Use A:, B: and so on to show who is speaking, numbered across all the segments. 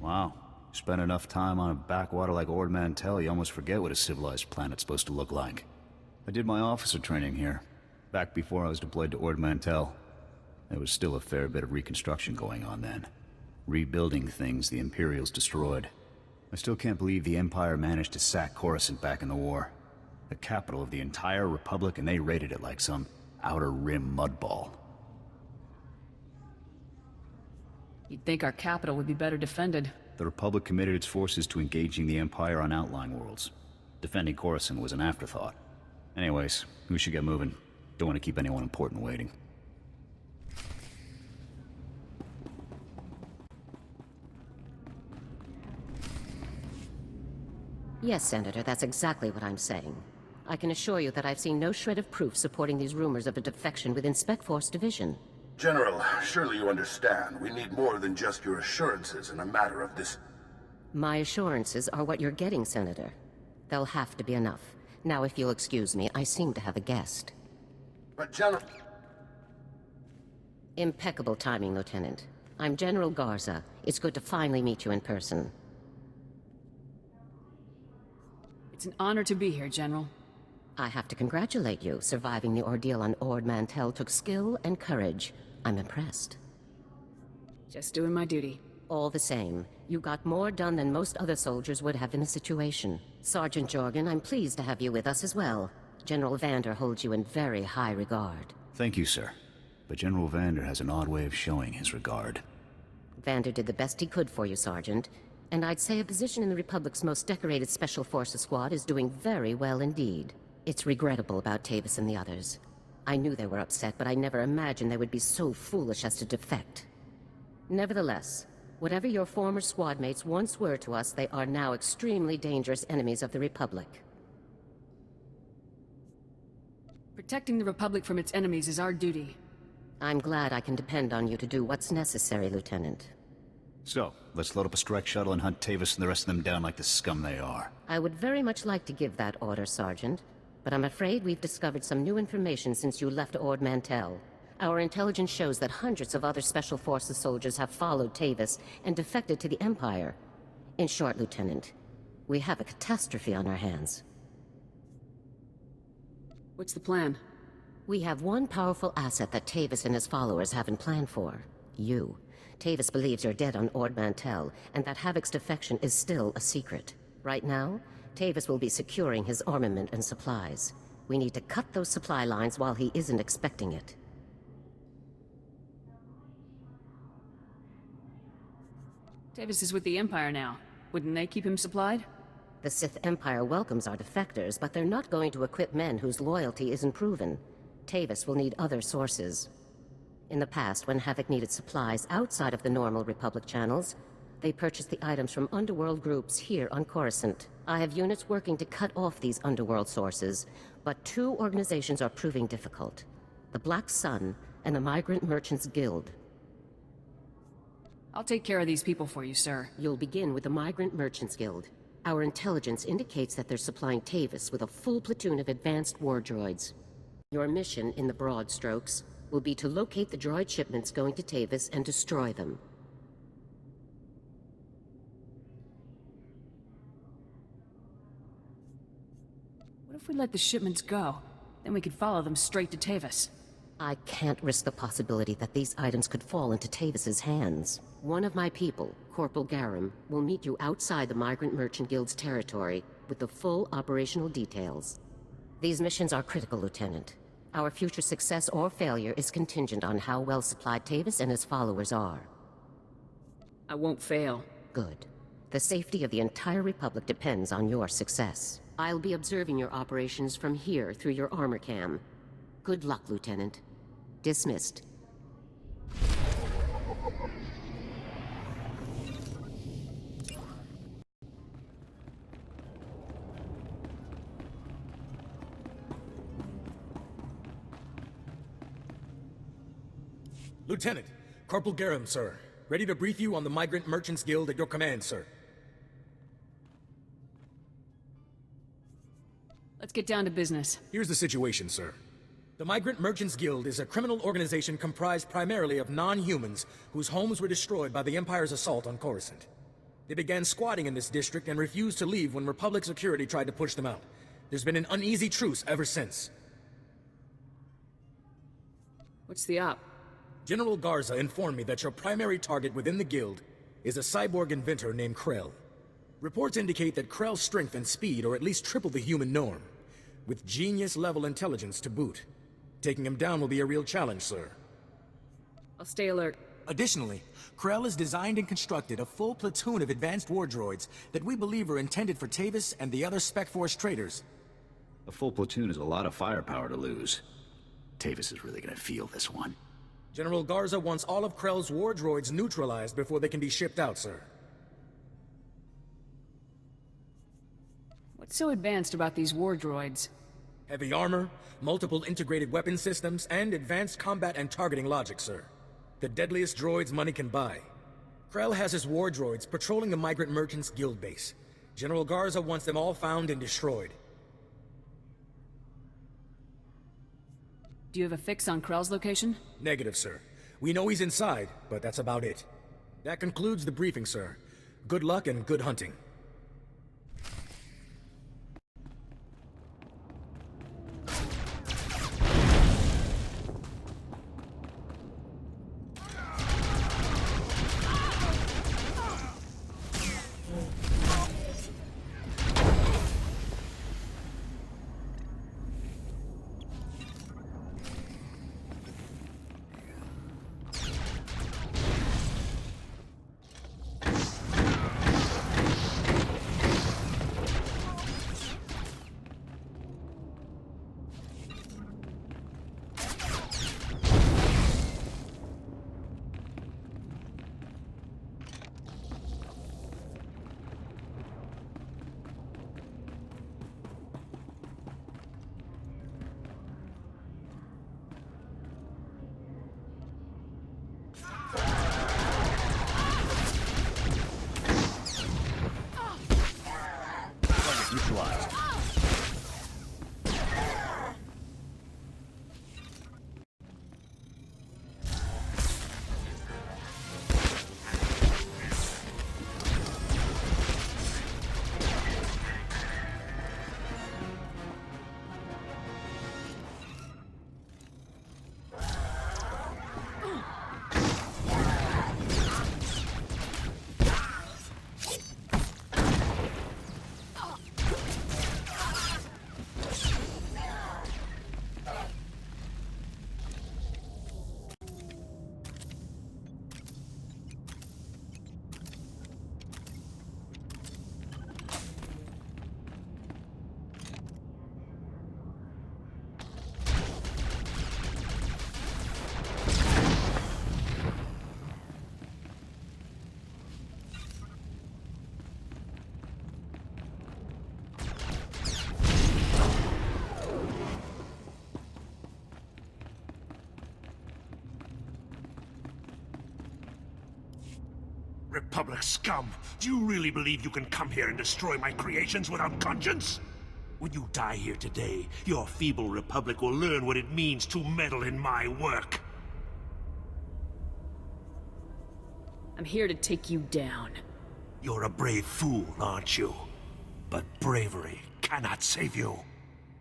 A: Wow. Spend enough time on a backwater like Ord Mantell, you almost forget what a civilized planet's supposed to look like. I did my officer training here, back before I was deployed to Ord Mantell. There was still a fair bit of reconstruction going on then. Rebuilding things the Imperials destroyed. I still can't believe the Empire managed to sack Coruscant back in the war. The capital of the entire Republic, and they raided it like some Outer Rim mudball.
B: You'd think our capital would be better defended.
A: The Republic committed its forces to engaging the Empire on outlying worlds. Defending Coruscant was an afterthought. Anyways, we should get moving. Don't want to keep anyone important waiting.
C: Yes, Senator, that's exactly what I'm saying. I can assure you that I've seen no shred of proof supporting these rumors of a defection within Spec Force Division.
D: General, surely you understand. We need more than just your assurances in a matter of this.
C: My assurances are what you're getting, Senator. They'll have to be enough. Now, if you'll excuse me, I seem to have a guest.
D: But General...
C: Impeccable timing, Lieutenant. I'm General Garza. It's good to finally meet you in person.
B: It's an honor to be here, General.
C: I have to congratulate you. Surviving the ordeal on Ord Mantell took skill and courage. I'm impressed.
B: Just doing my duty.
C: All the same, you got more done than most other soldiers would have in the situation. Sergeant Jorgen, I'm pleased to have you with us as well. General Vander holds you in very high regard.
A: Thank you, sir. But General Vander has an odd way of showing his regard.
C: Vander did the best he could for you, Sergeant. And I'd say a position in the Republic's most decorated Special Forces squad is doing very well indeed. It's regrettable about Tavis and the others. I knew they were upset, but I never imagined they would be so foolish as to defect. Nevertheless, whatever your former squad mates once were to us, they are now extremely dangerous enemies of the Republic.
B: Protecting the Republic from its enemies is our duty.
C: I'm glad I can depend on you to do what's necessary, Lieutenant.
A: So, let's load up a strike shuttle and hunt Tavis and the rest of them down like the scum they are.
C: I would very much like to give that order, Sergeant. But I'm afraid we've discovered some new information since you left Ord Mantell. Our intelligence shows that hundreds of other Special Forces soldiers have followed Tavis and defected to the Empire. In short, Lieutenant, we have a catastrophe on our hands.
B: What's the plan?
C: We have one powerful asset that Tavis and his followers haven't planned for. You. Tavis believes you're dead on Ord Mantell, and that Havoc's defection is still a secret. Right now, Tavis will be securing his armament and supplies. We need to cut those supply lines while he isn't expecting it.
B: Tavis is with the Empire now. Wouldn't they keep him supplied?
C: The Sith Empire welcomes our defectors, but they're not going to equip men whose loyalty isn't proven. Tavis will need other sources. In the past, when Havoc needed supplies outside of the normal Republic channels, they purchased the items from underworld groups here on Coruscant. I have units working to cut off these underworld sources, but two organizations are proving difficult. The Black Sun and the Migrant Merchants Guild.
B: I'll take care of these people for you, sir.
C: You'll begin with the Migrant Merchants Guild. Our intelligence indicates that they're supplying Tavis with a full platoon of advanced war droids. Your mission, in the broad strokes, will be to locate the droid shipments going to Tavis and destroy them.
B: What if we let the shipments go? Then we could follow them straight to Tavis.
C: I can't risk the possibility that these items could fall into Tavis's hands. One of my people, Corporal Garum, will meet you outside the Migrant Merchant Guild's territory with the full operational details. These missions are critical, Lieutenant. Our future success or failure is contingent on how well supplied Tavis and his followers are.
B: I won't fail.
C: Good. The safety of the entire Republic depends on your success. I'll be observing your operations from here through your armor cam. Good luck, Lieutenant. Dismissed.
E: Lieutenant, Corporal Garum, sir. Ready to brief you on the Migrant Merchants Guild at your command, sir.
B: Let's get down to business.
E: Here's the situation, sir. The Migrant Merchants Guild is a criminal organization comprised primarily of non-humans whose homes were destroyed by the Empire's assault on Coruscant. They began squatting in this district and refused to leave when Republic security tried to push them out. There's been an uneasy truce ever since.
B: What's the op?
E: General Garza informed me that your primary target within the guild is a cyborg inventor named Krell. Reports indicate that Krell's strength and speed are at least triple the human norm, with genius-level intelligence to boot. Taking him down will be a real challenge, sir.
B: I'll stay alert.
E: Additionally, Krell has designed and constructed a full platoon of advanced war droids that we believe are intended for Tavis and the other Spec Force traders.
A: A full platoon is a lot of firepower to lose. Tavis is really gonna feel this one.
E: General Garza wants all of Krell's war droids neutralized before they can be shipped out, sir.
B: What's so advanced about these war droids?
E: Heavy armor, multiple integrated weapon systems, and advanced combat and targeting logic, sir. The deadliest droids money can buy. Krell has his war droids patrolling the Migrant Merchants Guild base. General Garza wants them all found and destroyed.
B: Do you have a fix on Krell's location?
E: Negative, sir. We know he's inside, but that's about it. That concludes the briefing, sir. Good luck and good hunting.
A: Neutralized.
F: Republic scum! Do you really believe you can come here and destroy my creations without conscience? When you die here today, your feeble Republic will learn what it means to meddle in my work.
B: I'm here to take you down.
F: You're a brave fool, aren't you? But bravery cannot save you.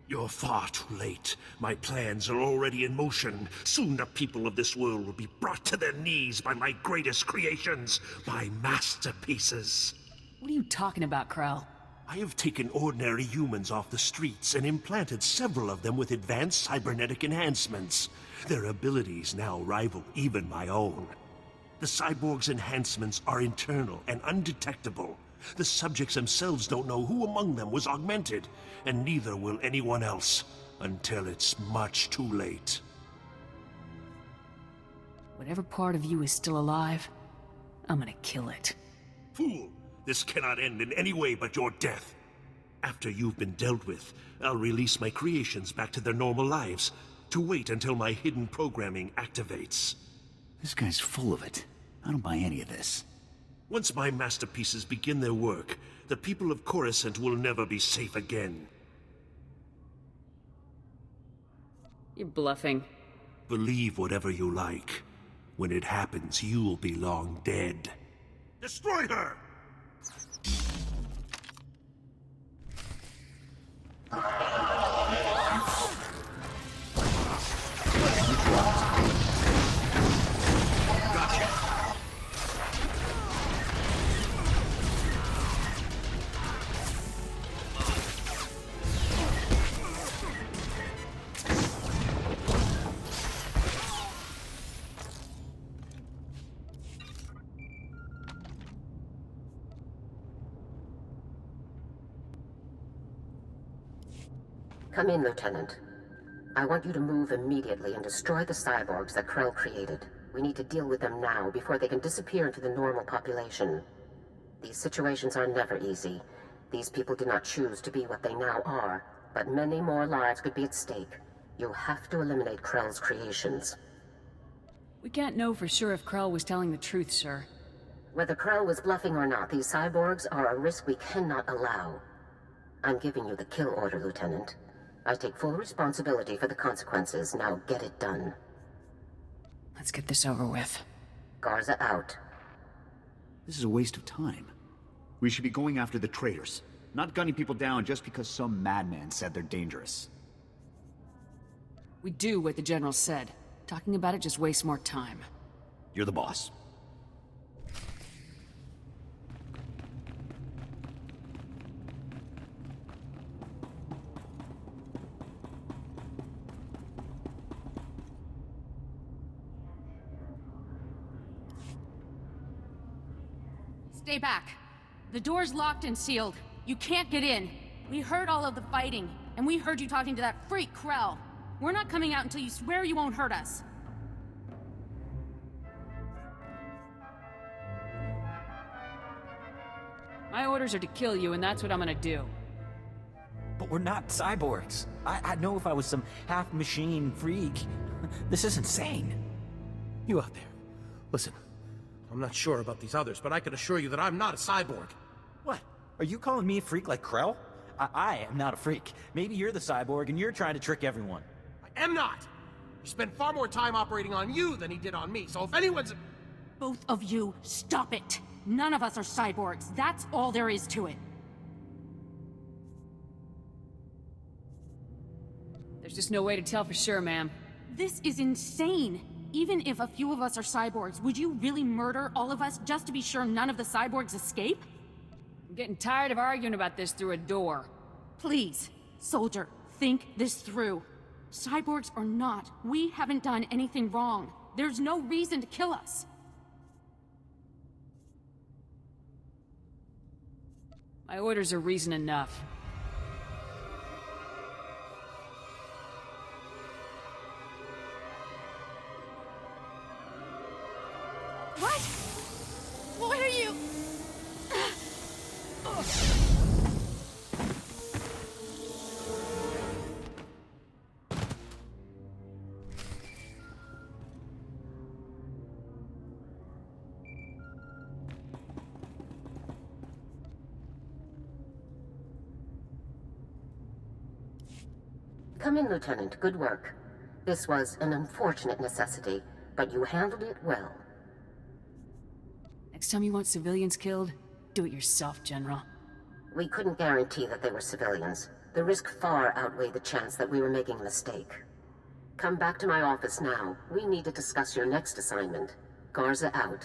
F: You're far too late. My plans are already in motion. Soon the people of this world will be brought to their knees by my greatest creations, my masterpieces.
B: What are you talking about, Krell?
F: I have taken ordinary humans off the streets and implanted several of them with advanced cybernetic enhancements. Their abilities now rival even my own. The cyborg's enhancements are internal and undetectable. The subjects themselves don't know who among them was augmented, and neither will anyone else, until it's much too late.
B: Whatever part of you is still alive, I'm gonna kill it.
F: Fool! This cannot end in any way but your death. After you've been dealt with, I'll release my creations back to their normal lives, to wait until my hidden programming activates.
A: This guy's full of it. I don't buy any of this.
F: Once my masterpieces begin their work, the people of Coruscant will never be safe again.
B: You're bluffing.
F: Believe whatever you like. When it happens, you'll be long dead. Destroy her!
C: Come in, Lieutenant. I want you to move immediately and destroy the cyborgs that Krell created. We need to deal with them now before they can disappear into the normal population. These situations are never easy. These people did not choose to be what they now are, but many more lives could be at stake. You'll have to eliminate Krell's creations.
B: We can't know for sure if Krell was telling the truth, sir.
C: Whether Krell was bluffing or not, these cyborgs are a risk we cannot allow. I'm giving you the kill order, Lieutenant. I take full responsibility for the consequences. Now get it done.
B: Let's get this over with.
C: Garza out.
A: This is a waste of time. We should be going after the traitors, not gunning people down just because some madman said they're dangerous.
B: We do what the General said. Talking about it just wastes more time.
A: You're the boss.
G: Stay back. The door's locked and sealed. You can't get in. We heard all of the fighting, and we heard you talking to that freak Krell. We're not coming out until you swear you won't hurt us.
B: My orders are to kill you, and that's what I'm gonna do.
H: But we're not cyborgs. I'd know if I was some half-machine freak. This is insane.
I: You out there, listen. I'm not sure about these others, but I can assure you that I'm not a cyborg.
H: What? Are you calling me a freak like Krell? I am not a freak. Maybe you're the cyborg and you're trying to trick everyone.
I: I am not! He spent far more time operating on you than he did on me, so if anyone's...
G: Both of you, stop it! None of us are cyborgs. That's all there is to it.
B: There's just no way to tell for sure, ma'am.
G: This is insane! Even if a few of us are cyborgs, would you really murder all of us just to be sure none of the cyborgs escape?
B: I'm getting tired of arguing about this through a door.
G: Please, soldier, think this through. Cyborgs or not, we haven't done anything wrong. There's no reason to kill us.
B: My orders are reason enough.
G: What? What are you?
C: Come in, Lieutenant. Good work. This was an unfortunate necessity, but you handled it well.
B: Next time you want civilians killed, do it yourself, General.
C: We couldn't guarantee that they were civilians. The risk far outweighed the chance that we were making a mistake. Come back to my office now. We need to discuss your next assignment. Garza out.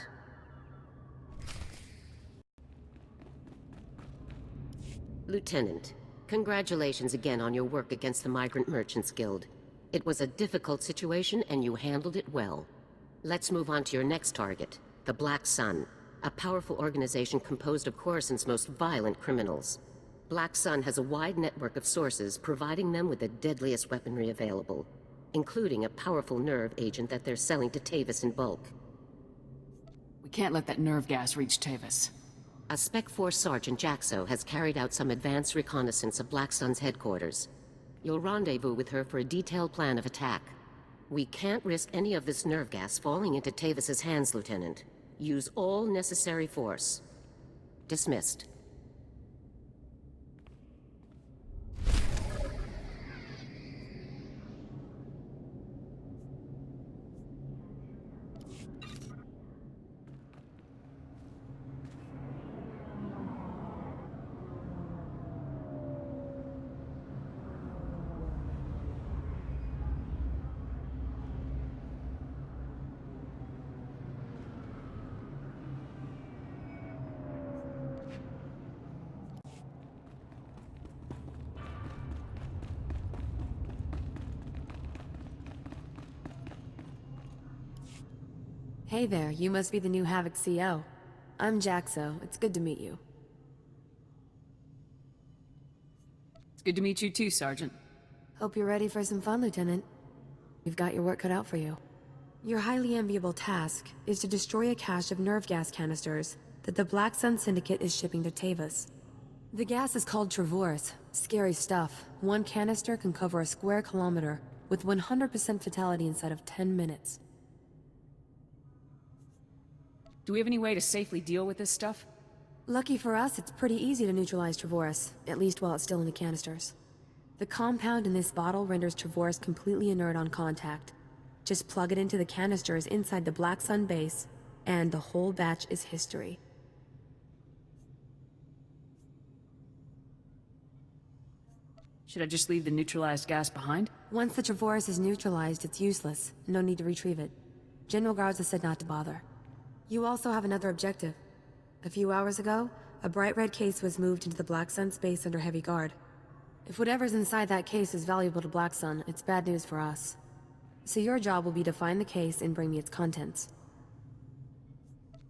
C: Lieutenant, congratulations again on your work against the Migrant Merchants Guild. It was a difficult situation and you handled it well. Let's move on to your next target, the Black Sun, a powerful organization composed of Coruscant's most violent criminals. Black Sun has a wide network of sources providing them with the deadliest weaponry available, including a powerful nerve agent that they're selling to Tavis in bulk.
B: We can't let that nerve gas reach Tavis.
C: A Spec Force Sergeant Jaxo has carried out some advanced reconnaissance of Black Sun's headquarters. You'll rendezvous with her for a detailed plan of attack. We can't risk any of this nerve gas falling into Tavis's hands, Lieutenant. Use all necessary force. Dismissed.
J: Hey there, you must be the new Havoc CO. I'm Jaxo. It's good to meet you.
B: It's good to meet you too, Sergeant.
J: Hope you're ready for some fun, Lieutenant. You've got your work cut out for you. Your highly enviable task is to destroy a cache of nerve gas canisters that the Black Sun Syndicate is shipping to Tavis. The gas is called Travorus. Scary stuff. One canister can cover a square kilometer with 100% fatality inside of 10 minutes.
B: Do we have any way to safely deal with this stuff?
J: Lucky for us, it's pretty easy to neutralize Travorus, at least while it's still in the canisters. The compound in this bottle renders Travorus completely inert on contact. Just plug it into the canisters inside the Black Sun base, and the whole batch is history.
B: Should I just leave the neutralized gas behind?
J: Once the Travorus is neutralized, it's useless. No need to retrieve it. General Garza said not to bother. You also have another objective. A few hours ago, a bright red case was moved into the Black Sun space under heavy guard. If whatever's inside that case is valuable to Black Sun, it's bad news for us. So your job will be to find the case and bring me its contents.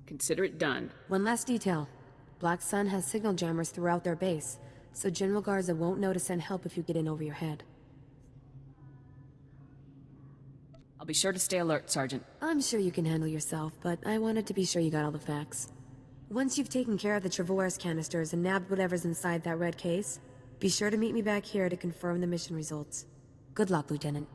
B: Consider it done.
J: One last detail. Black Sun has signal jammers throughout their base, so General Garza won't know to send help if you get in over your head.
B: I'll be sure to stay alert, Sergeant.
J: I'm sure you can handle yourself, but I wanted to be sure you got all the facts. Once you've taken care of the Travorus canisters and nabbed whatever's inside that red case, be sure to meet me back here to confirm the mission results. Good luck, Lieutenant.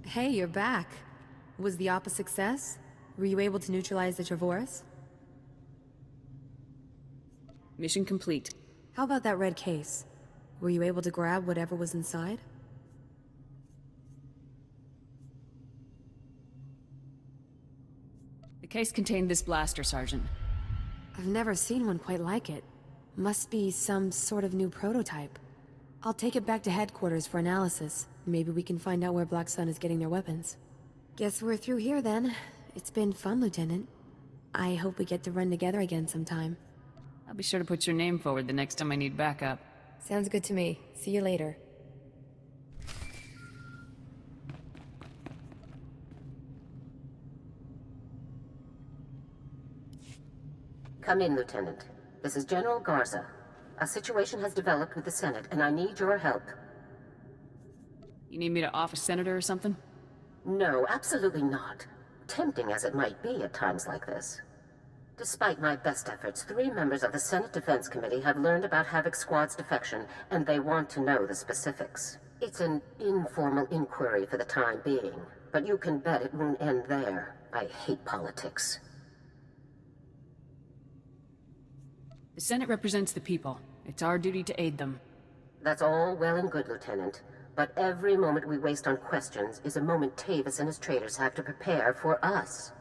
J: Hey, you're back. Was the op a success? Were you able to neutralize the Travorus?
B: Mission complete.
J: How about that red case? Were you able to grab whatever was inside?
B: The case contained this blaster, Sergeant.
J: I've never seen one quite like it. Must be some sort of new prototype. I'll take it back to headquarters for analysis. Maybe we can find out where Black Sun is getting their weapons. Guess we're through here then. It's been fun, Lieutenant. I hope we get to run together again sometime.
B: I'll be sure to put your name forward the next time I need backup.
J: Sounds good to me. See you later.
C: Come in, Lieutenant. This is General Garza. A situation has developed with the Senate, and I need your help.
B: You need me to off a senator or something?
C: No, absolutely not. Tempting as it might be at times like this. Despite my best efforts, 3 members of the Senate Defense Committee have learned about Havoc Squad's defection, and they want to know the specifics. It's an informal inquiry for the time being, but you can bet it won't end there. I hate politics.
B: The Senate represents the people. It's our duty to aid them.
C: That's all well and good, Lieutenant. But every moment we waste on questions is a moment Tavis and his traitors have to prepare for us.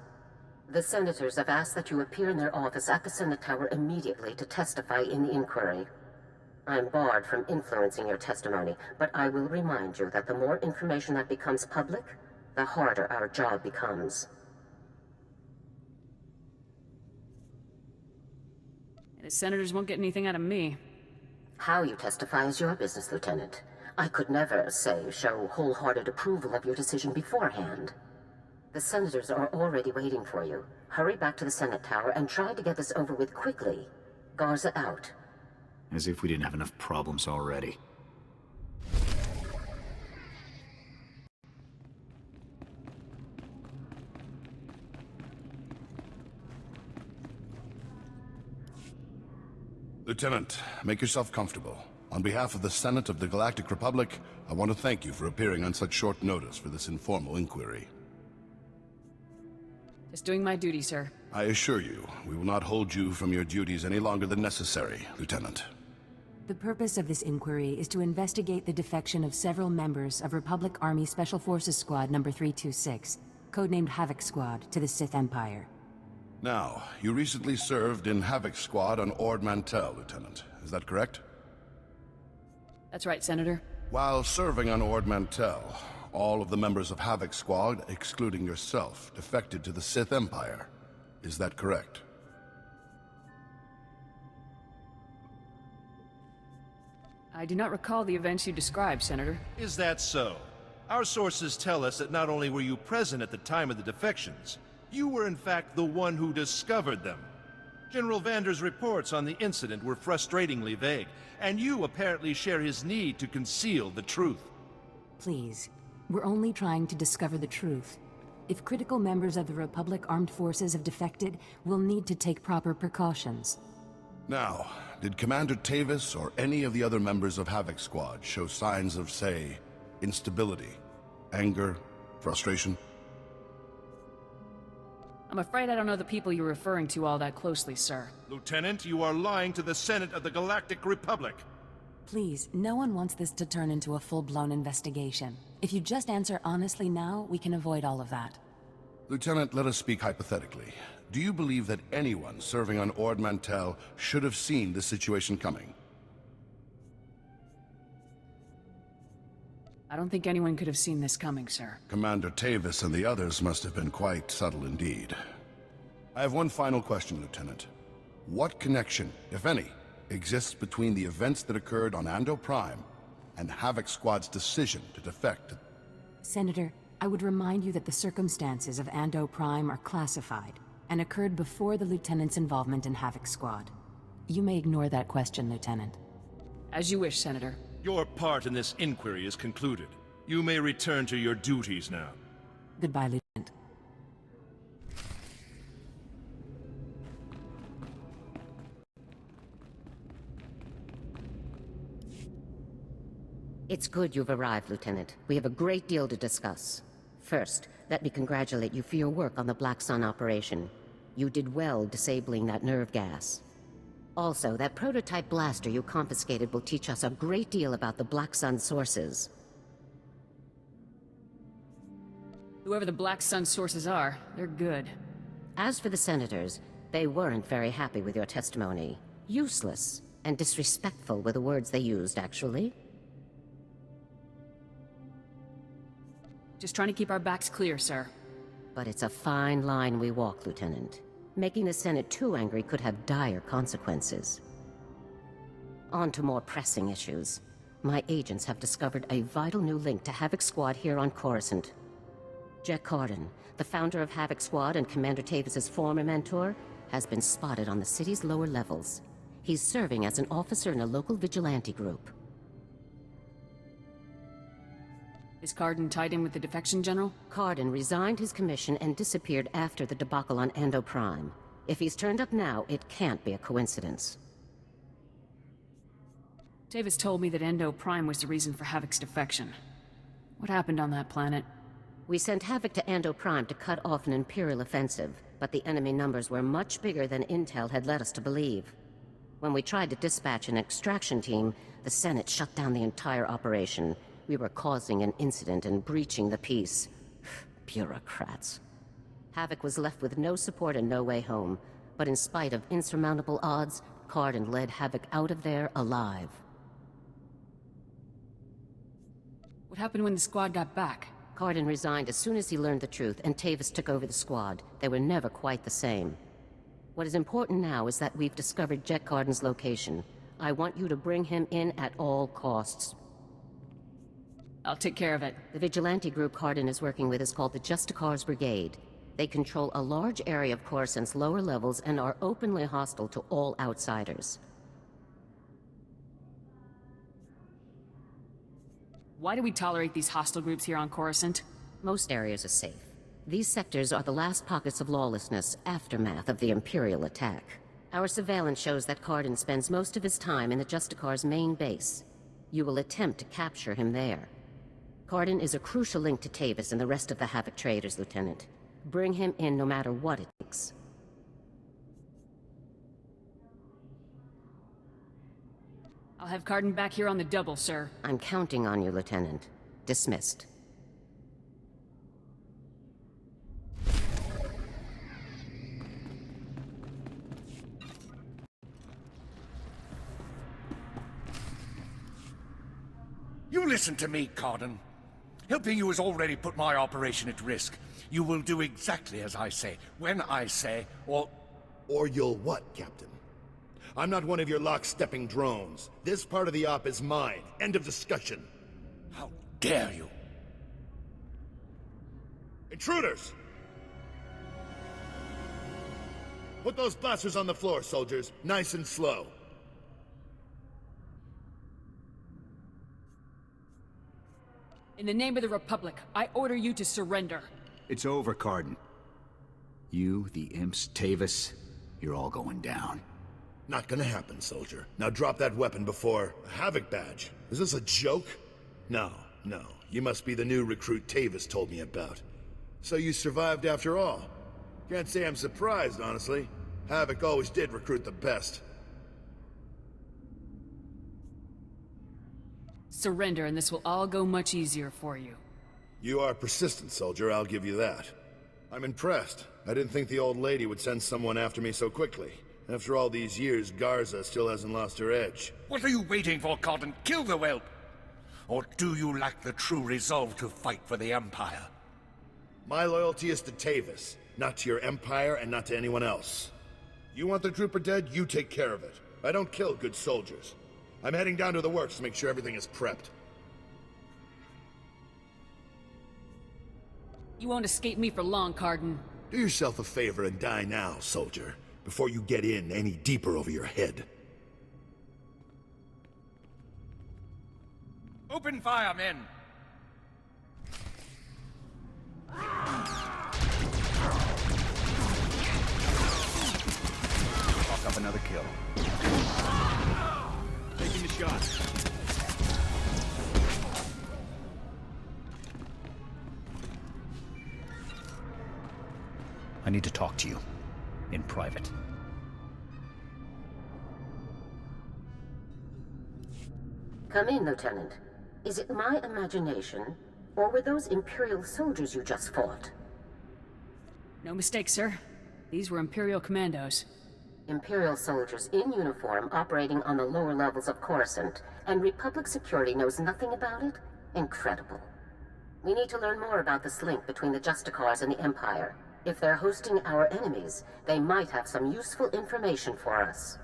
C: The senators have asked that you appear in their office at the Senate Tower immediately to testify in the inquiry. I'm barred from influencing your testimony, but I will remind you that the more information that becomes public, the harder our job becomes.
B: The senators won't get anything out of me.
C: How you testify is your business, Lieutenant. I could never, say, show wholehearted approval of your decision beforehand. The senators are already waiting for you. Hurry back to the Senate Tower and try to get this over with quickly. Garza out.
A: As if we didn't have enough problems already.
D: Lieutenant, make yourself comfortable. On behalf of the Senate of the Galactic Republic, I want to thank you for appearing on such short notice for this informal inquiry.
B: Just doing my duty, sir.
D: I assure you, we will not hold you from your duties any longer than necessary, Lieutenant.
K: The purpose of this inquiry is to investigate the defection of several members of Republic Army Special Forces Squad number 326, codenamed Havoc Squad, to the Sith Empire.
D: Now, you recently served in Havoc Squad on Ord Mantell, Lieutenant. Is that correct?
B: That's right, Senator.
D: While serving on Ord Mantell, all of the members of Havoc Squad, excluding yourself, defected to the Sith Empire. Is that correct?
B: I do not recall the events you described, Senator.
L: Is that so? Our sources tell us that not only were you present at the time of the defections, you were in fact the one who discovered them. General Vander's reports on the incident were frustratingly vague, and you apparently share his need to conceal the truth.
K: Please, we're only trying to discover the truth. If critical members of the Republic Armed Forces have defected, we'll need to take proper precautions.
D: Now, did Commander Tavis or any of the other members of Havoc Squad show signs of, say, instability, anger, frustration?
B: I'm afraid I don't know the people you're referring to all that closely, sir.
L: Lieutenant, you are lying to the Senate of the Galactic Republic.
K: Please, no one wants this to turn into a full-blown investigation. If you just answer honestly now, we can avoid all of that.
D: Lieutenant, let us speak hypothetically. Do you believe that anyone serving on Ord Mantell should have seen this situation coming?
B: I don't think anyone could have seen this coming, sir.
D: Commander Tavis and the others must have been quite subtle indeed. I have one final question, Lieutenant. What connection, if any, exists between the events that occurred on Ando Prime and Havoc Squad's decision to defect?
K: Senator, I would remind you that the circumstances of Ando Prime are classified and occurred before the Lieutenant's involvement in Havoc Squad. You may ignore that question, Lieutenant.
B: As you wish, Senator.
L: Your part in this inquiry is concluded. You may return to your duties now.
K: Goodbye, Lieutenant.
C: It's good you've arrived, Lieutenant. We have a great deal to discuss. First, let me congratulate you for your work on the Black Sun operation. You did well disabling that nerve gas. Also, that prototype blaster you confiscated will teach us a great deal about the Black Sun sources.
B: Whoever the Black Sun sources are, they're good.
C: As for the senators, they weren't very happy with your testimony. Useless and disrespectful were the words they used, actually.
B: Just trying to keep our backs clear, sir.
C: But it's a fine line we walk, Lieutenant. Making the Senate too angry could have dire consequences. On to more pressing issues. My agents have discovered a vital new link to Havoc Squad here on Coruscant. Jack Corden, the founder of Havoc Squad and Commander Tavis's former mentor, has been spotted on the city's lower levels. He's serving as an officer in a local vigilante group.
B: Is Cardin tied in with the defection, General?
C: Cardin resigned his commission and disappeared after the debacle on Ando Prime. If he's turned up now, it can't be a coincidence.
B: Tavis told me that Ando Prime was the reason for Havoc's defection. What happened on that planet?
C: We sent Havoc to Ando Prime to cut off an Imperial offensive, but the enemy numbers were much bigger than Intel had led us to believe. When we tried to dispatch an extraction team, the Senate shut down the entire operation. We were causing an incident and breaching the peace. Bureaucrats. Havoc was left with no support and no way home, but in spite of insurmountable odds, Cardin led Havoc out of there alive.
B: What happened when the squad got back?
C: Cardin resigned as soon as he learned the truth, and Tavis took over the squad. They were never quite the same. What is important now is that we've discovered Jet Cardin's location. I want you to bring him in at all costs.
B: I'll take care of it.
C: The vigilante group Cardin is working with is called the SWTOR's Brigade. They control a large area of Coruscant's lower levels and are openly hostile to all outsiders.
B: Why do we tolerate these hostile groups here on Coruscant?
C: Most areas are safe. These sectors are the last pockets of lawlessness, aftermath of the Imperial attack. Our surveillance shows that Cardin spends most of his time in the Justicar's main base. You will attempt to capture him there. Cardin is a crucial link to Tavis and the rest of the Havoc traders, Lieutenant. Bring him in no matter what it takes.
B: I'll have Cardin back here on the double, sir.
C: I'm counting on you, Lieutenant. Dismissed.
M: You listen to me, Cardin. Helping you has already put my operation at risk. You will do exactly as I say, when I say, or...
N: Or you'll what, Captain? I'm not one of your lock-stepping drones. This part of the op is mine. End of discussion.
M: How dare you?
N: Intruders! Put those blasters on the floor, soldiers. Nice and slow.
B: In the name of the Republic, I order you to surrender.
A: It's over, Cardin. You, the imps, Tavis, you're all going down.
N: Not gonna happen, soldier. Now drop that weapon before... A Havoc badge? Is this a joke? No, no. You must be the new recruit Tavis told me about. So you survived after all. Can't say I'm surprised, honestly. Havoc always did recruit the best.
B: Surrender, and this will all go much easier for you.
N: You are persistent, soldier, I'll give you that. I'm impressed. I didn't think the old lady would send someone after me so quickly. After all these years, Garza still hasn't lost her edge.
M: What are you waiting for, Cardin? Kill the whelp! Or do you lack the true resolve to fight for the Empire?
N: My loyalty is to Tavis, not to your Empire and not to anyone else. You want the trooper dead, you take care of it. I don't kill good soldiers. I'm heading down to the works to make sure everything is prepped.
B: You won't escape me for long, Cardin.
N: Do yourself a favor and die now, soldier, before you get in any deeper over your head.
M: Open fire, men!
A: Fuck up another kill.
O: Taking the shot.
A: I need to talk to you. In private.
C: Come in, Lieutenant. Is it my imagination, or were those Imperial soldiers you just fought?
B: No mistake, sir. These were Imperial commandos.
C: Imperial soldiers in uniform operating on the lower levels of Coruscant, and Republic security knows nothing about it? Incredible. We need to learn more about this link between the Justicars and the Empire. If they're hosting our enemies, they might have some useful information for us.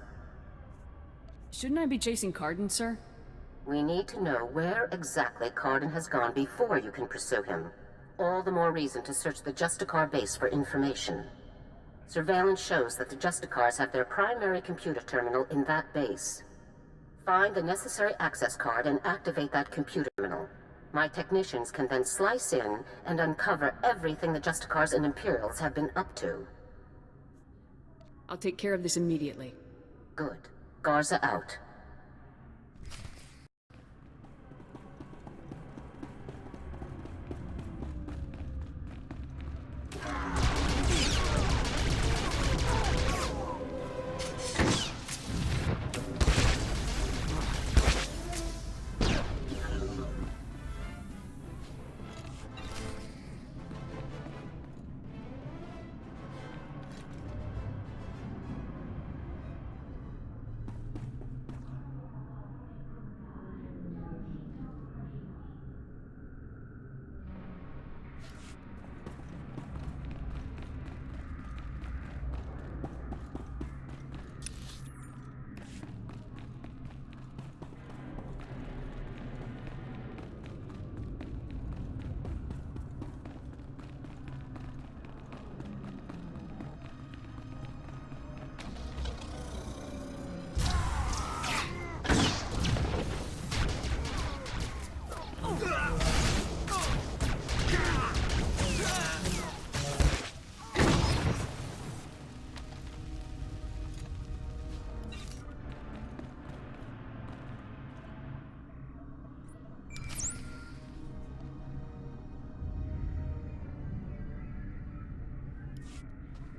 B: Shouldn't I be chasing Cardin, sir?
C: We need to know where exactly Cardin has gone before you can pursue him. All the more reason to search the Justicar base for information. Surveillance shows that the Justicars have their primary computer terminal in that base. Find the necessary access card and activate that computer terminal. My technicians can then slice in and uncover everything the Justicars and Imperials have been up to.
B: I'll take care of this immediately.
C: Good. Garza out.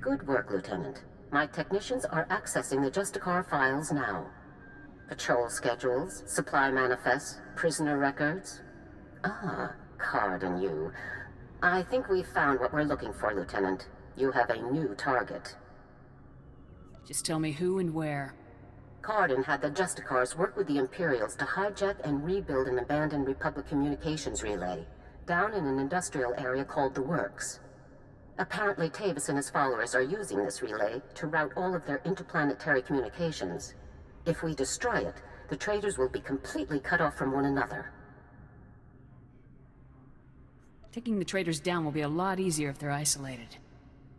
C: Good work, Lieutenant. My technicians are accessing the SWTOR files now. Patrol schedules, supply manifests, prisoner records. Ah, Card and you. I think we've found what we're looking for, Lieutenant. You have a new target.
B: Just tell me who and where.
C: Cardin had the SWTORs work with the Imperials to hijack and rebuild an abandoned Republic communications relay, down in an industrial area called the Works. Apparently, Tavis and his followers are using this relay to route all of their interplanetary communications. If we destroy it, the traitors will be completely cut off from one another.
B: Taking the traitors down will be a lot easier if they're isolated.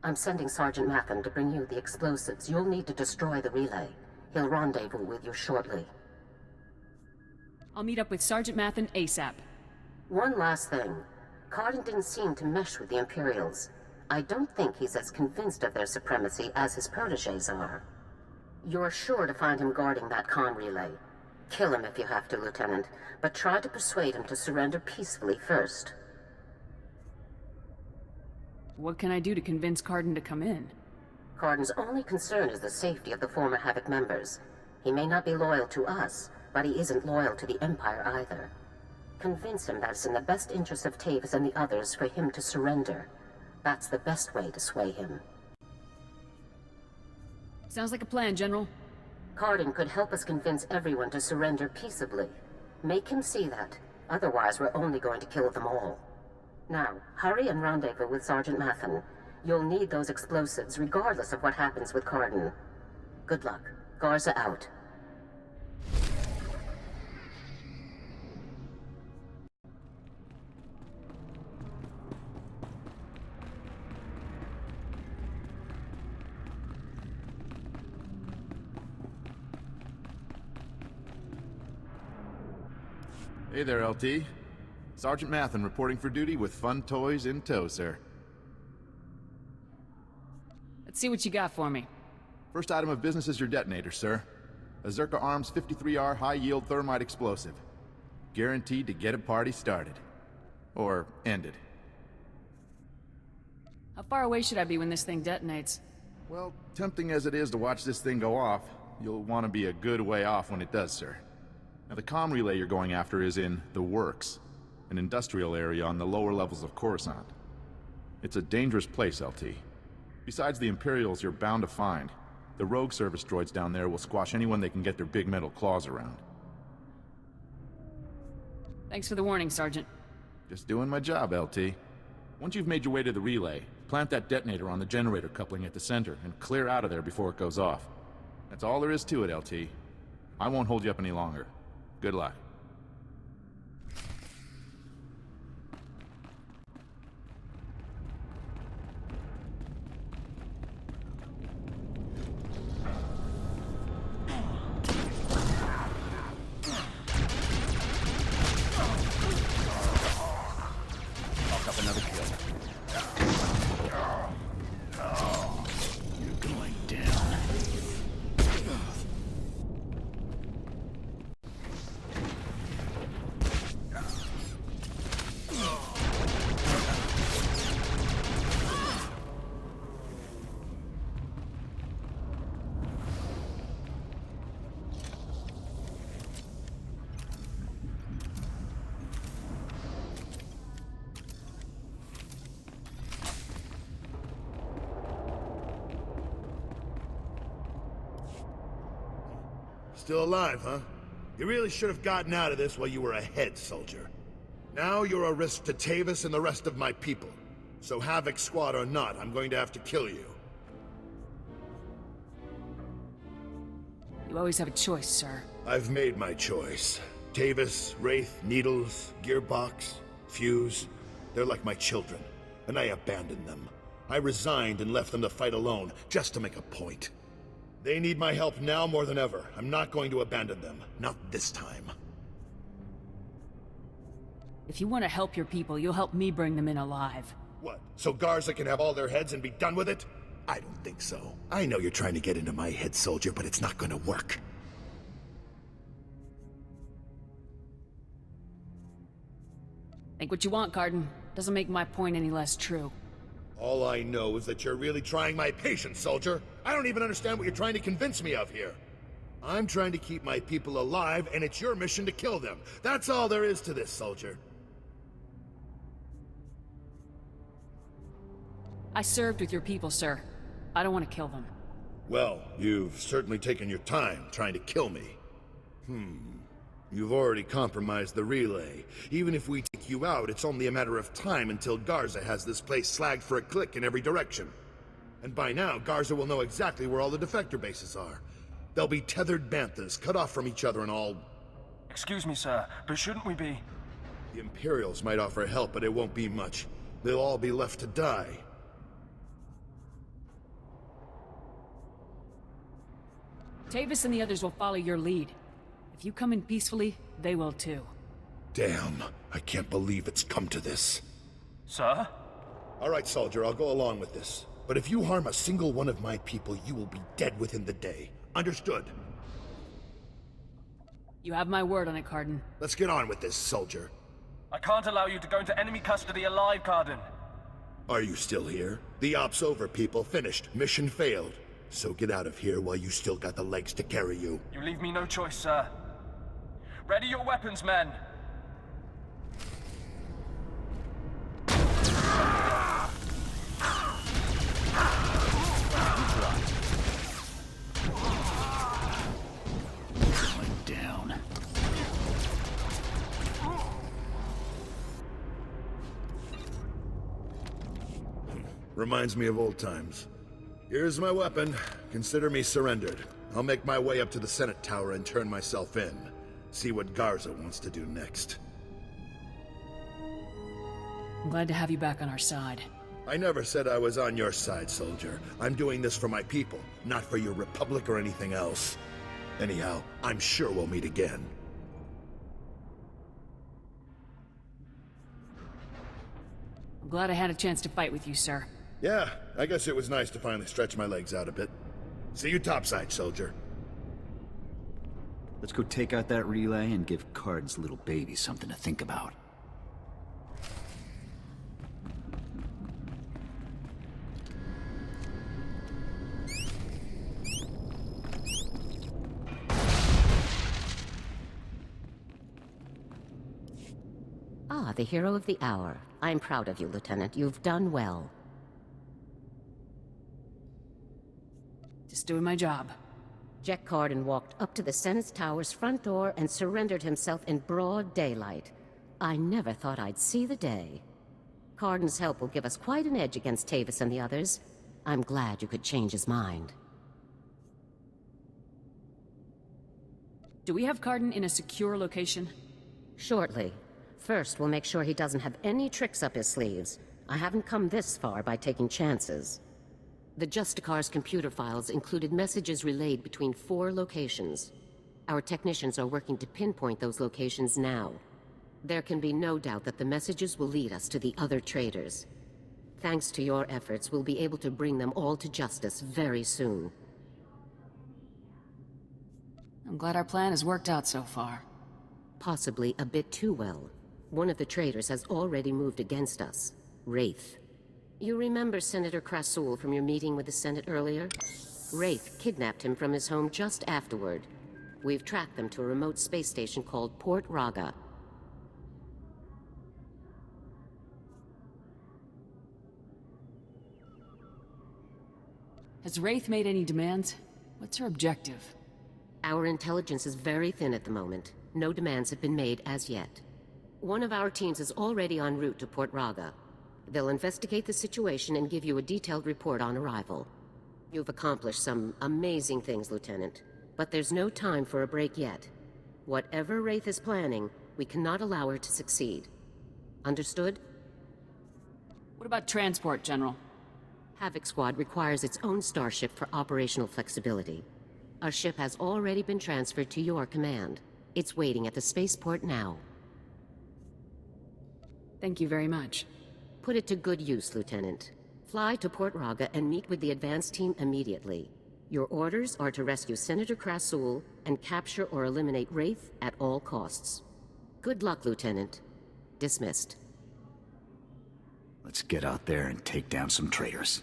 C: I'm sending Sergeant Matham to bring you the explosives. You'll need to destroy the relay. He'll rendezvous with you shortly.
B: I'll meet up with Sergeant Matham ASAP.
C: One last thing. Cardin didn't seem to mesh with the Imperials. I don't think he's as convinced of their supremacy as his protégés are. You're sure to find him guarding that comm relay. Kill him if you have to, Lieutenant, but try to persuade him to surrender peacefully first.
B: What can I do to convince Cardin to come in?
C: Cardin's only concern is the safety of the former Havoc members. He may not be loyal to us, but he isn't loyal to the Empire either. Convince him that it's in the best interest of Tavis and the others for him to surrender. That's the best way to sway him.
B: Sounds like a plan, General.
C: Cardin could help us convince everyone to surrender peaceably. Make him see that. Otherwise, we're only going to kill them all. Now, hurry and rendezvous with Sergeant Matham. You'll need those explosives regardless of what happens with Cardin. Good luck. Garza out.
O: Hey there, LT. Sergeant Matham reporting for duty with fun toys in tow, sir.
B: Let's see what you got for me.
O: First item of business is your detonator, sir. A Zerka Arms 53R high-yield thermite explosive. Guaranteed to get a party started. Or ended.
B: How far away should I be when this thing detonates?
O: Well, tempting as it is to watch this thing go off, you'll want to be a good way off when it does, sir. Now, the comm relay you're going after is in the Works, an industrial area on the lower levels of Coruscant. It's a dangerous place, LT. Besides the Imperials you're bound to find, the rogue service droids down there will squash anyone they can get their big metal claws around.
B: Thanks for the warning, Sergeant.
O: Just doing my job, LT. Once you've made your way to the relay, plant that detonator on the generator coupling at the center and clear out of there before it goes off. That's all there is to it, LT. I won't hold you up any longer. Good luck.
A: Lock up another kill. You're going down.
N: Still alive, huh? You really should have gotten out of this while you were a head soldier. Now you're a risk to Tavis and the rest of my people. So Havoc Squad or not, I'm going to have to kill you.
B: You always have a choice, sir.
N: I've made my choice. Tavis, Wraith, Needles, Gearbox, Fuse. They're like my children, and I abandoned them. I resigned and left them to fight alone, just to make a point. They need my help now more than ever. I'm not going to abandon them. Not this time.
B: If you want to help your people, you'll help me bring them in alive.
N: What? So Garza can have all their heads and be done with it? I don't think so. I know you're trying to get into my head, soldier, but it's not gonna work.
B: Think what you want, Cardin. Doesn't make my point any less true.
N: All I know is that you're really trying my patience, soldier. I don't even understand what you're trying to convince me of here. I'm trying to keep my people alive, and it's your mission to kill them. That's all there is to this, soldier.
B: I served with your people, sir. I don't want to kill them.
N: Well, you've certainly taken your time trying to kill me. You've already compromised the relay. Even if we take you out, it's only a matter of time until Garza has this place slagged for a click in every direction. And by now, Garza will know exactly where all the defector bases are. They'll be tethered banthas, cut off from each other and all...
P: Excuse me, sir, but shouldn't we be...
N: The Imperials might offer help, but it won't be much. They'll all be left to die.
B: Tavis and the others will follow your lead. If you come in peacefully, they will too.
N: Damn, I can't believe it's come to this.
P: Sir?
N: All right, soldier, I'll go along with this. But if you harm a single one of my people, you will be dead within the day. Understood?
B: You have my word on it, Cardin.
N: Let's get on with this, soldier.
P: I can't allow you to go into enemy custody alive, Cardin.
N: Are you still here? The op's over, people. Finished. Mission failed. So get out of here while you still got the legs to carry you.
P: You leave me no choice, sir. Ready your weapons, men!
A: Down.
N: Reminds me of old times. Here's my weapon. Consider me surrendered. I'll make my way up to the Senate Tower and turn myself in. See what Garza wants to do next.
B: I'm glad to have you back on our side.
N: I never said I was on your side, soldier. I'm doing this for my people, not for your republic or anything else. Anyhow, I'm sure we'll meet again.
B: I'm glad I had a chance to fight with you, sir.
N: Yeah, I guess it was nice to finally stretch my legs out a bit. See you topside, soldier.
A: Let's go take out that relay and give Card's little baby something to think about.
C: Ah, the hero of the hour. I'm proud of you, Lieutenant. You've done well.
B: Just doing my job.
C: Jack Cardin walked up to the Senate Tower's front door and surrendered himself in broad daylight. I never thought I'd see the day. Cardin's help will give us quite an edge against Tavis and the others. I'm glad you could change his mind.
B: Do we have Cardin in a secure location?
C: Shortly. First, we'll make sure he doesn't have any tricks up his sleeves. I haven't come this far by taking chances. The Justicar's computer files included messages relayed between 4 locations. Our technicians are working to pinpoint those locations now. There can be no doubt that the messages will lead us to the other traitors. Thanks to your efforts, we'll be able to bring them all to justice very soon.
B: I'm glad our plan has worked out so far.
C: Possibly a bit too well. One of the traitors has already moved against us. Wraith. You remember Senator Krasul from your meeting with the Senate earlier? Wraith kidnapped him from his home just afterward. We've tracked them to a remote space station called Port Raga.
B: Has Wraith made any demands? What's her objective?
C: Our intelligence is very thin at the moment. No demands have been made as yet. One of our teams is already en route to Port Raga. They'll investigate the situation and give you a detailed report on arrival. You've accomplished some amazing things, Lieutenant. But there's no time for a break yet. Whatever Wraith is planning, we cannot allow her to succeed. Understood?
B: What about transport, General?
C: Havoc Squad requires its own starship for operational flexibility. Our ship has already been transferred to your command. It's waiting at the spaceport now.
B: Thank you very much.
C: Put it to good use, Lieutenant. Fly to Port Raga and meet with the advance team immediately. Your orders are to rescue Senator Krasul and capture or eliminate Wraith at all costs. Good luck, Lieutenant. Dismissed.
A: Let's get out there and take down some traitors.